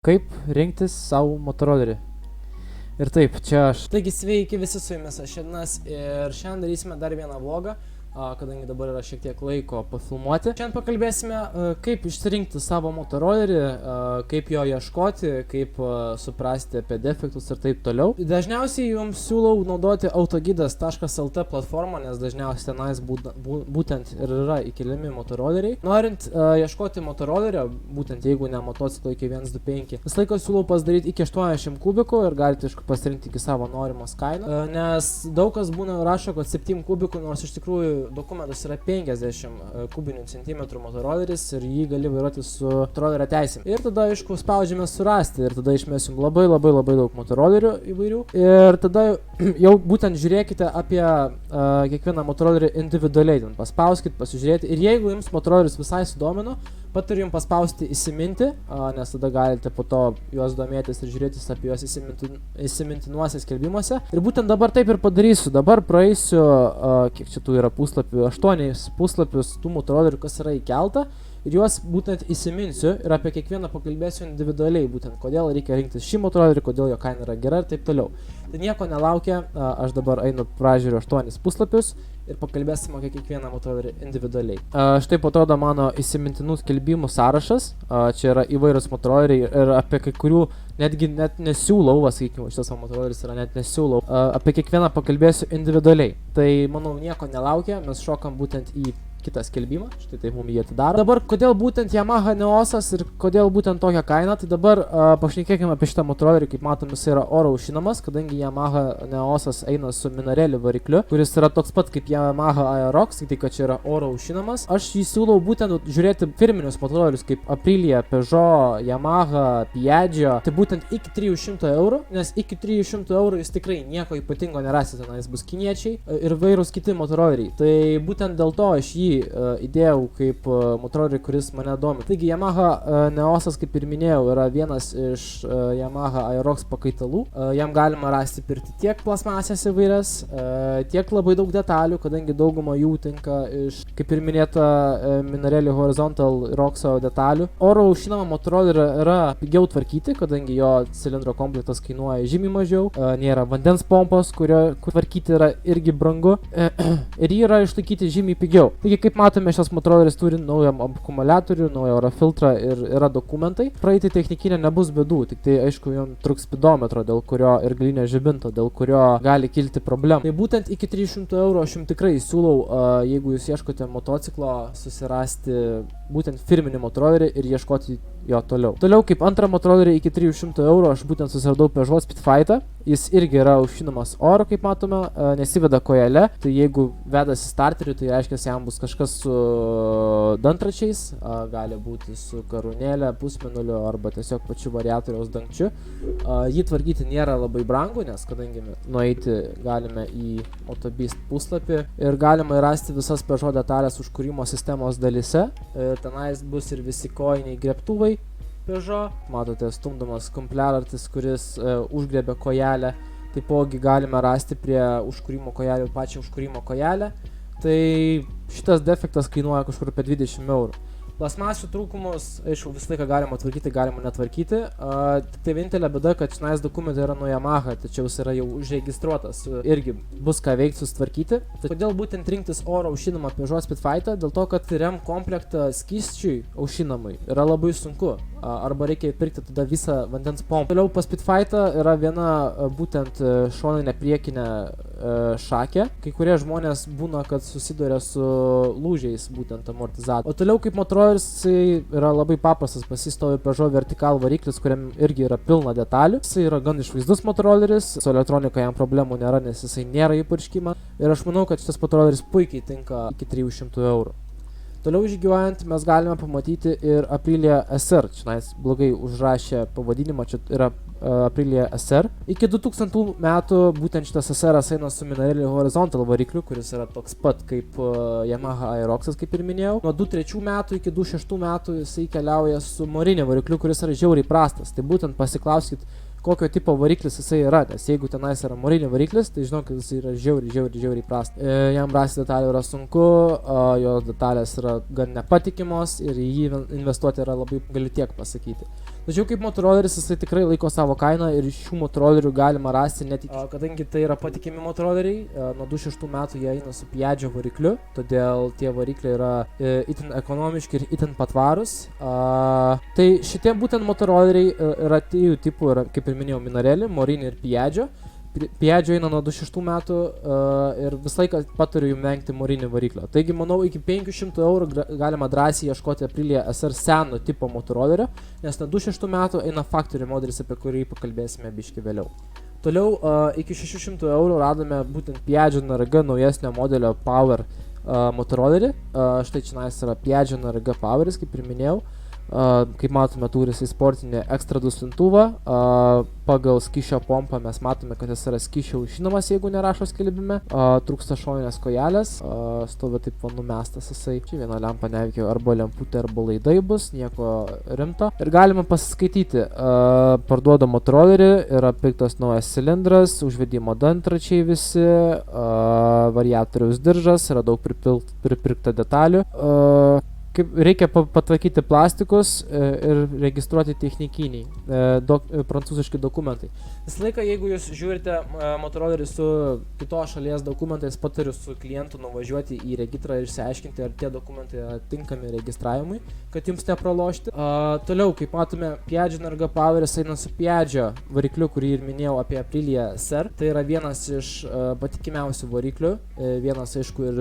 Kaip rinktis savo motorolerį? Ir taip, čia aš. Taigi sveiki visi, su jumis aš Ednas ir šiandien darysime dar vieną vlogą, kadangi dabar yra šiek tiek laiko pafilmuoti. Šiandien pakalbėsime, kaip išsirinkti savo motorolerį, kaip jo ieškoti, kaip suprasti apie defektus ir taip toliau. Dažniausiai jums siūlau naudoti autogidas.lt platformą, nes dažniausiai tenais būtent ir yra įkeliami motoroleriai. Norint ieškoti motorolerio, būtent jeigu ne motociklo iki 1.25, visą laiką siūlau pasidaryti iki 80 kubikų ir galite pasirinkti iki savo norimos kainos, nes daug kas būna rašo, kad 7 kubikų, nors iš tikrųjų dokumentas yra 50 kubinių centimetrų motoroleris ir jį gali vairuoti su motorolerio teisėm. Ir tada, aišku, spaudžiame surasti ir tada išmesim labai daug motorolerių įvairių. Ir tada jau būtent žiūrėkite apie kiekvieną motorolerį individualiai, ten paspauskit, pasižiūrėti. Ir jeigu jums motoroleris visai sudomino, patariu jums paspausti įsiminti, nes tada galite po to juos domėtis ir žiūrėtis apie juos įsimintinuose skelbimuose. Ir būtent dabar taip ir padarysiu. Dabar praeisiu, kiek čia tų yra puslapių, 8 puslapius tų motorolerių, kas yra įkelta. Ir juos būtent įsiminsiu ir apie kiekvieną pakalbėsiu individualiai, būtent kodėl reikia rinktis šį motorolerį, kodėl jo kaina yra gera ir taip toliau. Tai nieko nelaukia, aš dabar einu pražiūriu 8 puslapius ir pakalbėsim apie kiekvieną motorolerį individualiai. Štai atrodo mano įsimintinų skelbimų sąrašas, čia yra įvairūs motoroleriai ir apie kai kurių net nesiūlau, sakykime, šitas motoroleris yra net nesiūlau, apie kiekvieną pakalbėsiu individualiai. Tai manau nieko nelaukia, mes šokam būtent į kitą skelbimą, štai taip mums jį atidaro. Dabar, kodėl būtent Yamaha Neosas ir kodėl būtent tokią kainą, tai dabar pašnekėkime apie šitą motorolerį. Kaip matom, jis yra oro aušinamas, kadangi Yamaha Neosas eina su mineraliu varikliu, kuris yra toks pat kaip Yamaha Aerox, tai kad čia yra oro aušinamas. Aš jį siūlau būtent žiūrėti firminius motorolerius kaip Aprilia, Peugeot, Yamaha, Piaggio, tai būtent iki 300 eurų, nes iki 300 eurų jūs tikrai nieko ypatingo nerasite, jis bus kiniečiai ir vairūs kiti motoroleriai. Tai būtent dėl to aš jį įdėjau kaip motorolerį, kuris mane domina. Taigi Yamaha Neosas, kaip ir minėjau, yra vienas iš Yamaha Aerox pakaitalų. Jam galima rasti pirkti tiek plasmasės įvairias, tiek labai daug detalių, kadangi dauguma jų tinka iš, kaip ir minėta, Minarelli Horizontal Roxo detalių. Oro aušinamą motorolerį yra pigiau tvarkyti, kadangi jo cilindro komplektas kainuoja žymiai mažiau. Nėra vandens pompos, kurio tvarkyti yra irgi brangu. Ir jį yra išlaikyti žymiai pigiau. Taigi, kaip matome, šios motoroleris turi naują akumuliatorių, naują oro filtrą ir yra dokumentai. Praeiti technikinė nebus bėdų, tik tai aišku, jom truks spidometro, dėl kurio ir galinio žibinto, dėl kurio gali kilti problemų. Tai būtent iki 300 eurų aš jums tikrai siūlau, jeigu jūs ieškote motociklo, susirasti būtent firminį motorolerį ir ieškoti jo toliau. Toliau, kaip antrą motorolerį iki 300 eurų, aš būtent susiradau Peugeot Speedfighter. Jis irgi yra aušinamas oro, kaip matome, nesiveda kojele. Tai jeigu vedasi starteriu, tai reiškia, jam bus kažkas su dantračiais, gali būti su karūnėlė, pusmėnuliu arba tiesiog pačiu variatoriaus dangčiu. Jį tvarkyti nėra labai brangu, nes kadangi nueiti galime į Autobist puslapį ir galima rasti visas Peugeot detalės užkūrimo sistemos dalyse. Tenais bus ir visi kojiniai grėbtuvai Peugeot. Matote, stumdomas kompliartis, kuris užgrebė kojelę. Taipogi galime rasti prie užkūrimo kojelių pačią užkūrimo kojelę. Tai šitas defektas kainuoja kažkur apie 20 eurų. Plasmasių trūkumus, aišku, visą laiką galima tvarkyti, galima netvarkyti. Tik tai vienintelė bėda, kad šitais dokumentai yra nuo Yamaha, tačiau jis yra jau užregistruotas. Irgi bus ką veikti sustvarkyti. Kodėl būtent rinktis oro aušinamą Peugeot Speedfighter? Dėl to, kad rem komplektą skysčiui aušinamai yra labai sunku. Arba reikia pirkti tada visą vandens pompą. Toliau pas Speedfighter yra viena būtent šoninė priekinė šakė. Kai kurie žmonės būna, kad susiduria su lūžiais būtent amortizatorių. O toliau kaip motoroleris yra labai paprastas, pasistovi Peugeot vertikal variklis, kuriam irgi yra pilna detalių. Jis yra gan išvaizdus motoroleris, su elektronika jam problemų nėra, nes jisai nėra įpurškima. Ir aš manau, kad šitas motoroleris puikiai tinka iki 300 eurų. Toliau žygiuojant mes galime pamatyti ir Aprilia SR. Čia blogai užrašė pavadinimą, čia yra Aprilia SR. Iki 2000 metų būtent šitas SR eina su Minarelli Horizontal varikliu, kuris yra toks pat kaip Yamaha Aeroxas, kaip ir minėjau. Nuo 2003 metų iki 2006 metų jisai keliauja su moriniu varikliu, kuris yra žiauriai prastas. Tai būtent pasiklauskit, kokio tipo variklis jisai yra, nes jeigu tenais yra morinio variklis, tai žinau, kad jisai yra žiauriai prastas. Jam rasti detalių yra sunku, jo detalės yra gan nepatikimos ir į jį investuoti yra labai, galiu tiek pasakyti. Tačiau kaip motorolleris jisai tikrai laiko savo kainą ir šių motorolerių galima rasti net kadangi tai yra patikimi motoroleriai, nuo 26 metų jie eina su Piaggio varikliu, todėl tie varikliai yra itin ekonomiški ir itin patvarus. Tai šitie būtent motoroleriai yra trijų tipų, yra, kaip ir minėjau, Minarelli, Morini ir Piaggio. Piaggio eina nuo 26 metų ir visą laiką patariu jums vengti Morini variklio. Taigi, manau, iki 500 € galima drąsiai ieškoti Aprilia SR seno tipo motorolerio, nes nuo 26 metų eina Factory modelis, apie kurį pakalbėsime biški vėliau. Toliau, iki 600 € radome būtent Piaggio NRG naujesnio modelio Power motorolerį. Štai čia yra Piaggio NRG Poweris, kaip ir minėjau. Kaip matome, turi jisai sportinį ekstra duslintuvą. Pagal skyšio pompą mes matome, kad jis yra skyšio aušinamas, jeigu nerašo skelbime. Trūksta šoninės kojelės, stovi taip numestas jisai. Čia viena lempa neveikia, arba lemputė, arba laidai bus, nieko rimto. Ir galima pasiskaityti, parduoda motorolerį, yra pirktas naujas cilindras, užvedimo dantračiai visi, variatoriaus diržas, yra daug pripirkta detalių. Reikia patvarkyti plastikus ir registruoti technikiniai, prancūziški dokumentai. Visą laiką, jeigu jūs žiūrite motorolerį su kitos šalies dokumentais, patariu su klientu nuvažiuoti į registrą ir išsiaiškinti, ar tie dokumentai yra tinkami registravimui, kad jums nepralošti. Toliau, kaip matome, Piaggio NRG Poweris eina su Piaggio varikliu, kurį ir minėjau apie Aprilia SR. Tai yra vienas iš patikimiausių variklių, vienas aišku ir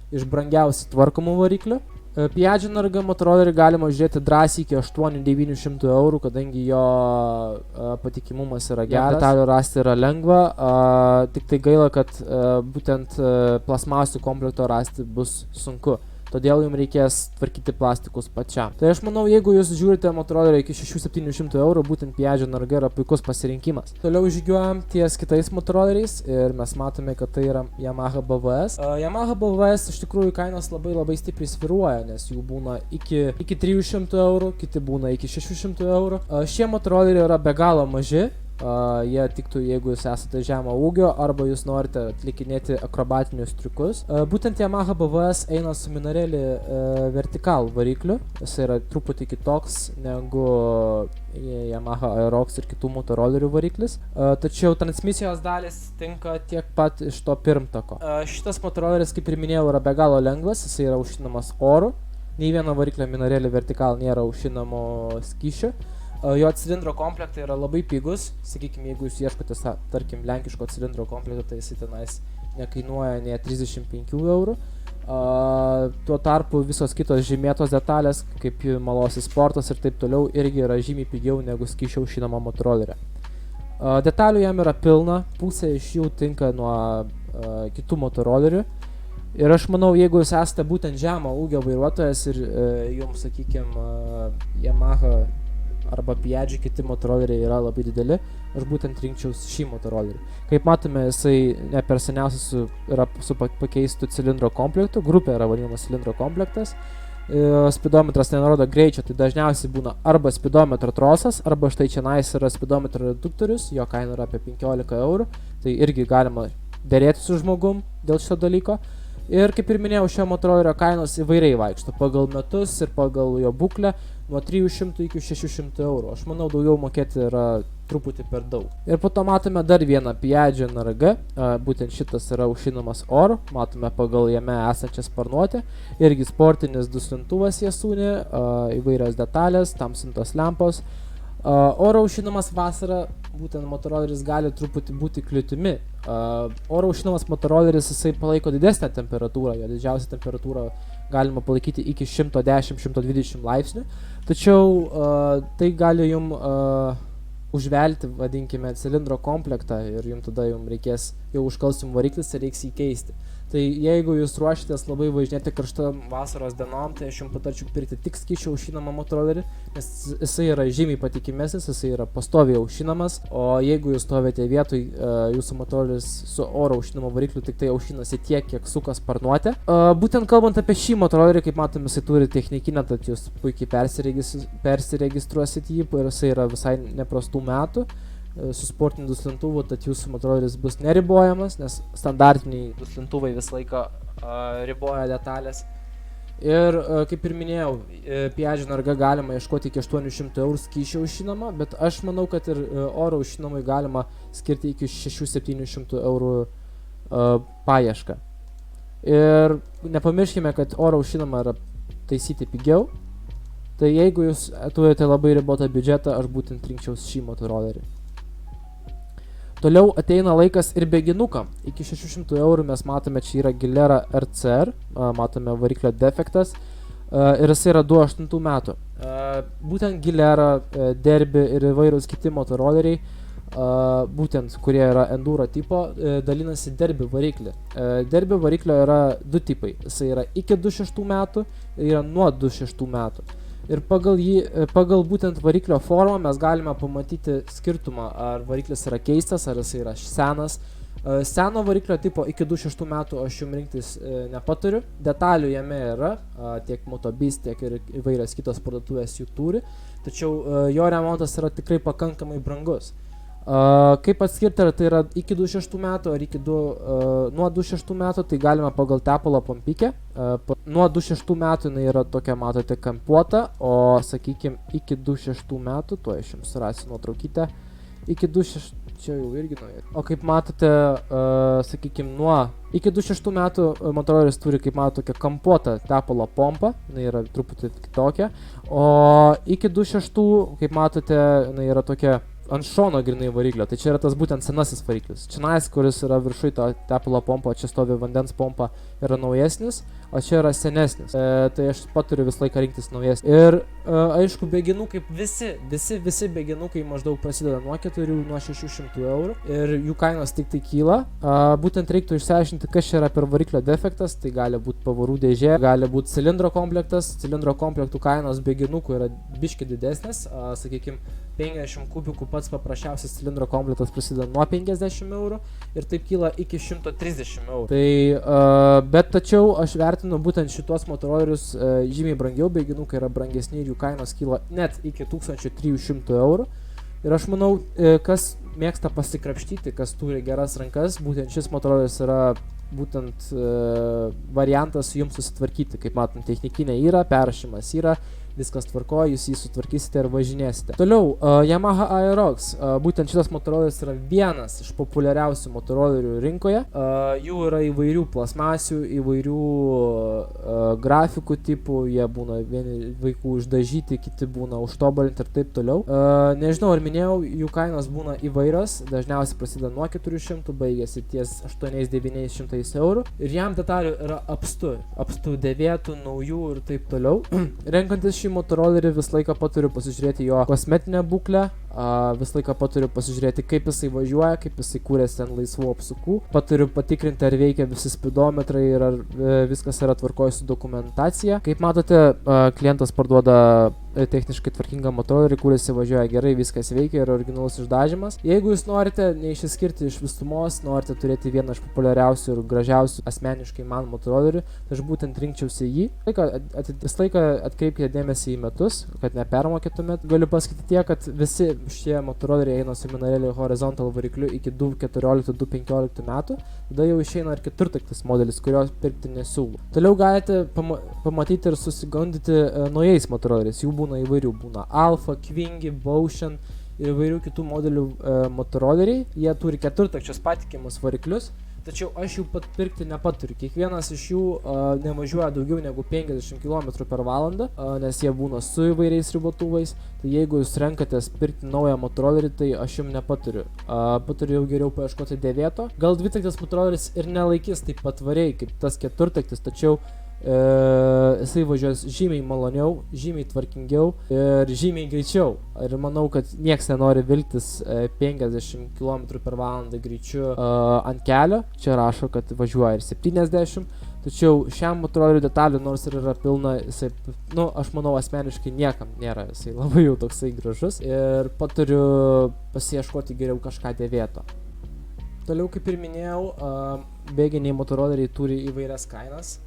iš brangiausių tvarkomų variklių. Piaggio NRG motorolerį galima žiūrėti drąsiai iki 800–900 €, kadangi jo patikimumas yra geras, detalių rasti yra lengva, tik tai gaila, kad būtent plasmasių komplekto rasti bus sunku. Todėl jums reikės tvarkyti plastikus pačiam. Tai aš manau, jeigu jūs žiūrite motorolerį iki 600–700 €, būtent Piaggio NRG yra puikus pasirinkimas. Toliau žygiuojam ties kitais motoroleriais ir mes matome, kad tai yra Yamaha BVS. Yamaha BVS iš tikrųjų kainos labai stipriai svyruoja, nes jų būna iki 300 €, kiti būna iki 600 €. Šie motoroleriai yra be galo maži. Jie tiktų, jeigu jūs esate žemo ūgio arba jūs norite atlikinėti akrobatinius triukus. Būtent Yamaha BVS eina su Minarelli vertikal varikliu. Jis yra truputį kitoks negu Yamaha Aerox ir kitų motorolerių variklis. Tačiau transmisijos dalis tinka tiek pat iš to pirmtako. Šitas motoroleris, kaip ir minėjau, yra be galo lengvas. Jis yra aušinamas oru. Nei vieno variklio Minarelli vertikal nėra aušinamo skysčio. Jo cilindro komplektai yra labai pigus. Sakykime, jeigu jūs ieškote, tarkim, lenkiško cilindro komplekto, tai jis tenais nekainuoja nei 35 €. Tuo tarpu visos kitos žymėtos detalės, kaip Malosis sportas ir taip toliau, irgi yra žymiai pigiau negu skysčio aušinamo motorolerio. Detalių jam yra pilna, pusė iš jų tinka nuo kitų motorolerių. Ir aš manau, jeigu jūs esate būtent žemo ūgio vairuotojas ir jums, sakykime, Yamaha arba Piaggio kiti motoroleriai yra labai dideli, aš būtent rinkčiau šį motorolerį. Kaip matome, jisai ne per seniausias yra su pakeistu cilindro komplektu, grupė yra vadinamas cilindro komplektas. Spidometras nenurodo greičio, tai dažniausiai būna arba spidometro trosas, arba štai čia yra spidometro reduktorius, jo kaina yra apie 15 €, tai irgi galima dėrėti su žmogum dėl šito dalyko. Ir kaip ir minėjau, šio motorolerio kainos įvairiai vaikšto pagal metus ir pagal jo būklę, nuo 300 iki 600 €. Aš manau, daugiau mokėti yra truputį per daug. Ir po to matome dar vieną Piaggio NRG, būtent šitas yra aušinamas oru, matome pagal jame esančią sparnuotę, irgi sportinis duslintuvas Yasuni, įvairios detalės, tamsintos lempos. Oro aušinamas vasarą, būtent motoroleris gali truputį būti kliūtimi. Oro aušinamas motoroleris jisai palaiko didesnę temperatūrą, jo didžiausią temperatūrą galima palaikyti iki 110–120 laipsnių, tačiau tai gali jum užvelti, vadinkime, cilindro komplektą ir jum tada jum reikės, jau užkals jum variklis ir reiks jį keisti. Tai jeigu jūs ruošitės labai važinėti karštam vasaros dienom, tai aš jums patarčiau pirkti tik skysčio aušinamą motorolerį, nes jisai yra žymiai patikimesnis, jisai yra pastoviai aušinamas, o jeigu jūs stovite vietoj, jūsų motoroleris su oro aušinamo varikliu tik tai aušinasi tiek, kiek suka sparnuotė. Būtent kalbant apie šį motorolerį, kaip matome, jisai turi technikinę, tad jūs puikiai persiregistruosit jį ir jisai yra visai neprastų metų su sportiniu duslintuvu, tad jūsų motoroleris bus neribojamas, nes standartiniai duslintuvai visą laiką riboja detalės. Ir kaip ir minėjau, Piaggio Narga galima ieškoti iki 800 eurų skysčio aušinama, bet aš manau, kad ir oro aušinamui galima skirti iki 600-700 eurų paiešką. Ir nepamirškime, kad oro aušinama yra taisyti pigiau. Tai jeigu jūs turite labai ribotą biudžetą, aš būtent rinkčiaus šį motorolerį. Toliau ateina laikas ir bėginukam. Iki 600 eurų mes matome, čia yra Gilera RCR, matome variklio defektas ir jis yra 2008 metų. Būtent Gilera, Derby ir įvairūs kiti motoroleriai, būtent kurie yra enduro tipo, dalinasi Derby variklį. Derby variklio yra du tipai, jis yra iki 26 metų ir yra nuo 26 metų. Ir pagal būtent variklio formą mes galime pamatyti skirtumą, ar variklis yra keistas, ar jis yra senas. Seno variklio tipo iki 26 metų aš jums rinktis nepatariu. Detalių jame yra, tiek Motobis, tiek ir įvairios kitos parduotuvės jų turi. Tačiau jo remontas yra tikrai pakankamai brangus. Kaip atskirti, ar tai yra iki 26 metų ar nuo 26 metų, tai galima pagal tepalo pompikę. Nuo 26 metų jinai yra tokia, matote, kampuota, o sakykime iki 26 metų, tuo aš jums surasiu nuotraukytę, iki 26, čia jau irgi nauja. O kaip matote, sakykime, iki 26 metų motoroleris turi, kaip matote, tokią kampuotą tepalo pompą, jinai yra truputį kitokia, o iki 26, kaip matote, jinai yra tokia ant šono grinai variklio, tai čia yra tas būtent senasis variklis. Čionais, kuris yra viršui to tepalo pompo, čia stovi vandens pompa, yra naujesnis, o čia yra senesnis. Tai aš paturiu visą laiką rinktis naujesnį. Ir aišku, bėginukai, visi bėginukai maždaug prasideda nuo 400–600 eurų ir jų kainos tik tai kyla. Būtent reiktų išsiaiškinti, kas čia yra per variklio defektas, tai gali būti pavarų dėžė, gali būti cilindro komplektas. Cilindro komplektų kainos bėginukų yra biški didesnės, sakykime, 50 kubikų pats paprasčiausias cilindro komplektas prasideda nuo 50 eurų ir taip kyla iki 130 eurų. Tai, bet tačiau aš vertinu būtent šitos motorolerius žymiai brangiau, bėginukai yra brangesni ir jų kainos kyla net iki 1300 eurų. Ir aš manau, kas mėgsta pasikrapštyti, kas turi geras rankas, būtent šis motoroleris yra būtent variantas jums susitvarkyti. Kaip matom, technikinė yra, perrašymas yra, viskas tvarkoja, jūs jį sutvarkysite ir važinėsite. Toliau, Yamaha Aerox. Būtent šitas motoroleris yra vienas iš populiariausių motorolerių rinkoje. Jų yra įvairių plasmasių, įvairių grafikų tipų, jie būna vieni vaikų išdažyti, kiti būna užtobulinti ir taip toliau. Nežinau, ar minėjau, jų kainos būna įvairios, dažniausiai prasideda nuo 400, baigėsi ties 8–900 eurų. Ir jam detalių yra apstu dėvėtų, naujų ir taip toliau. Renkantis šį motorolerį visą laiką paturiu pasižiūrėti jo kosmetinę būklę, visą laiką paturiu pasižiūrėti, kaip jisai važiuoja, kaip jisai kūrėsi ant laisvų apsukų, paturiu patikrinti, ar veikia visi spidometrai ir ar viskas yra tvarkoje su dokumentacija. Kaip matote, klientas parduoda techniškai tvarkingą motorolerį, kuris važiuoja gerai, viskas veikia ir originalus išdažymas. Jeigu jūs norite neišsiskirti iš visumos, norite turėti vieną iš populiariausių ir gražiausių asmeniškai man motorolerių, tai aš būtent rinkčiausi jį. Visą laiką atkreipkite dėmesį į metus, kad nepermokėtumėt. Galiu pasakyti tiek, kad visi šie motoroleriai eina su Minarelli Horizontal varikliu iki 2014–2015 metų. Tada jau išeina ir keturtaktis modelis, kurio pirkti nesiūlau. Toliau galite pamatyti ir susigundyti naujais motoroleriais. Jų būna įvairių, būna Alfa, Quingy, Bauschen ir įvairių kitų modelių motoroleriai. Jie turi keturtakčius patikimus variklius, tačiau aš jų pirkti nepaturiu. Kiekvienas iš jų nevažiuoja daugiau negu 50 km/h, nes jie būna su įvairiais ribotuvais. Tai jeigu jūs renkatės pirkti naują motorolerį, tai aš jums nepaturiu. Paturiu jau geriau paieškoti dėvėto. Gal dvitaktis motoroleris ir nelaikys taip patvariai kaip tas keturtaktis, tačiau jisai važiuos žymiai maloniau, žymiai tvarkingiau ir žymiai greičiau. Ir manau, kad nieks nenori vilktis 50 km/h greičiu ant kelio. Čia rašo, kad važiuoja ir 70. Tačiau šiam motorolerių detalių, nors ir yra pilna, jisai, aš manau, asmeniškai niekam nėra, jisai labai jau toksai gražus ir paturiu pasiieškoti geriau kažką dėvėto. Toliau, kaip ir minėjau, bėginiai motoroleriai turi įvairias kainas.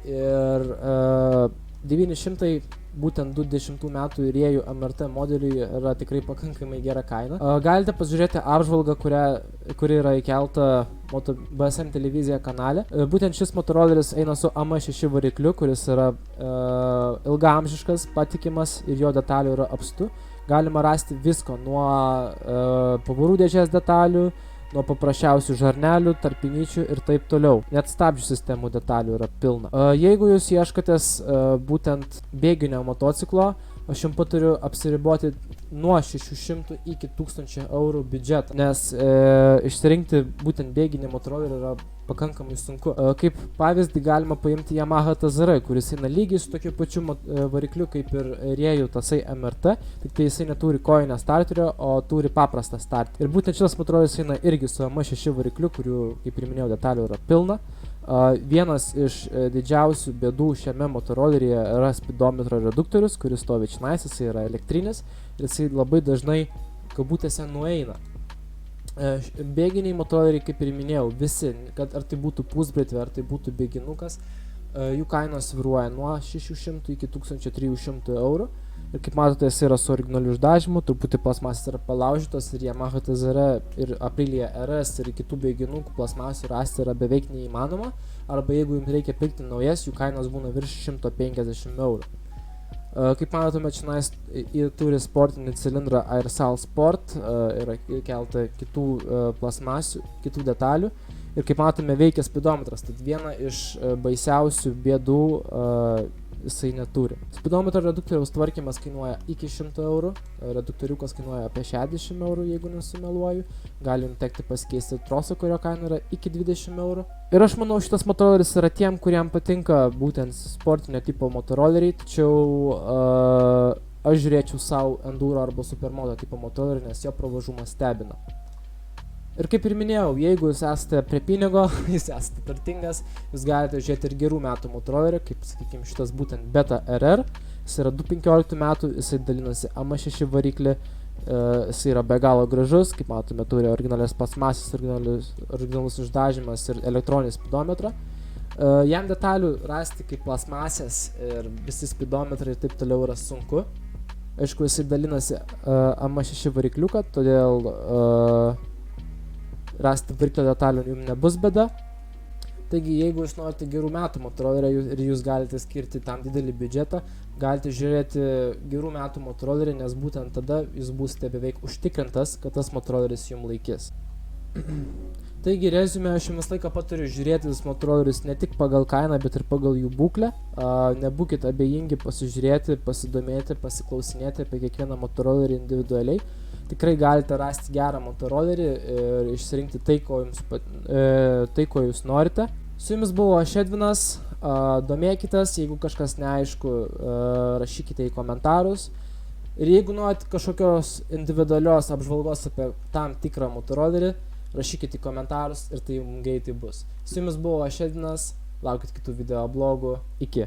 Ir 900 būtent 20 metų rėjų MRT modeliui yra tikrai pakankamai gera kaina. Galite pasižiūrėti apžvalgą, kuri yra įkelta BSM televizija kanale. Būtent šis motoroleris eina su AM6 varikliu, kuris yra ilgaamžiškas, patikimas ir jo detalių yra apstu. Galima rasti visko nuo pavarų dėžės detalių, nuo paprasčiausių žarnelių, tarpinyčių ir taip toliau. Net stabdžių sistemų detalių yra pilna. Jeigu jūs ieškotės būtent bėginio motociklo, aš jums patariu apsiriboti nuo 600 iki 1000 eurų biudžetą, nes išsirinkti būtent bėginį motorolerį yra pakankamai sunku. Kaip pavyzdį galima paimti Yamaha TZR, kuris eina lygiai su tokiu pačiu varikliu kaip ir Rėjų tasai MRT, tik tai jisai neturi kojinio starterio, o turi paprastą starterį. Ir būtent šitas motoroleris eina irgi su AM6 varikliu, kurių, kaip ir minėjau, detalių yra pilna. Vienas iš didžiausių bėdų šiame motoroleryje yra spidometro reduktorius, kuris stovi čionais, jisai yra elektrinis ir jisai labai dažnai kabutėse nueina. Bėginiai motoroleriai, kaip ir minėjau, visi, kad ar tai būtų pusbritvė, ar tai būtų bėginukas, jų kainos svyruoja nuo 600 iki 1300 eurų. Ir kaip matote, jis yra su originaliu išdažymu, truputį plasmasės yra palaužytos ir Yamaha TZR ir Aprilia RS ir kitų bėginukų plasmasų rasti yra beveik neįmanoma. Arba jeigu jums reikia pirkti naujas, jų kainos būna virš 150 eurų. Kaip matome, čionais turi sportinį cilindrą Airsal Sport, yra kelta kitų plasmasių, kitų detalių. Ir kaip matome, veikia spidometras, tad viena iš baisiausių bėdų jisai neturi. Spidometro reduktoriaus tvarkymas kainuoja iki 100 eurų, reduktoriukas kainuoja apie 60 eurų, jeigu nesumeluoju. Galim tekti pasikeisti trosą, kurio kaina yra iki 20 eurų. Ir aš manau, šitas motoroleris yra tiem, kuriem patinka būtent sportinio tipo motoroleriai, tačiau aš žiūrėčiau savo enduro arba supermoto tipo motolerį, nes jo pravažumas stebina. Ir kaip ir minėjau, jeigu jūs esate prie pinigo, jūs esate turtingas, jūs galite žiūrėti ir gerų metų motolerį, kaip, sakykime, šitas būtent Beta RR. Jis yra 2015 metų, jisai dalinasi AM6 variklį, jisai yra be galo gražus, kaip matome, turi originalias plasmasės, originalus išdažymas ir elektroninį spidometrą. Jam detalių rasti kaip plasmasės ir visi spidometrai ir taip toliau yra sunku. Aišku, jisai dalinasi AM6 varikliuką, todėl rasti variklio detalių jums nebus bėda. Taigi, jeigu jūs norite gerų metų motorolerį ir jūs galite skirti tam didelį biudžetą, galite žiūrėti gerų metų motorolerį, nes būtent tada jūs būsite beveik užtikrintas, kad tas motoroleris jums laikys. Taigi, reziumė, aš jums laiką patariu žiūrėti vis motorolerius ne tik pagal kainą, bet ir pagal jų būklę. Nebūkite abejingi pasižiūrėti, pasidomėti, pasiklausinėti apie kiekvieną motorolerį individualiai. Tikrai galite rasti gerą motorolerį ir išsirinkti tai, ko jūs norite. Su jumis buvo aš Edvinas, domėkitės, jeigu kažkas neaišku, rašykite į komentarus. Ir jeigu norite kažkokios individualios apžvalgos apie tam tikrą motorolerį, rašykite į komentarus ir tai jums greitai bus. Su jumis buvo aš Edvinas, laukit kitų video blogų, iki.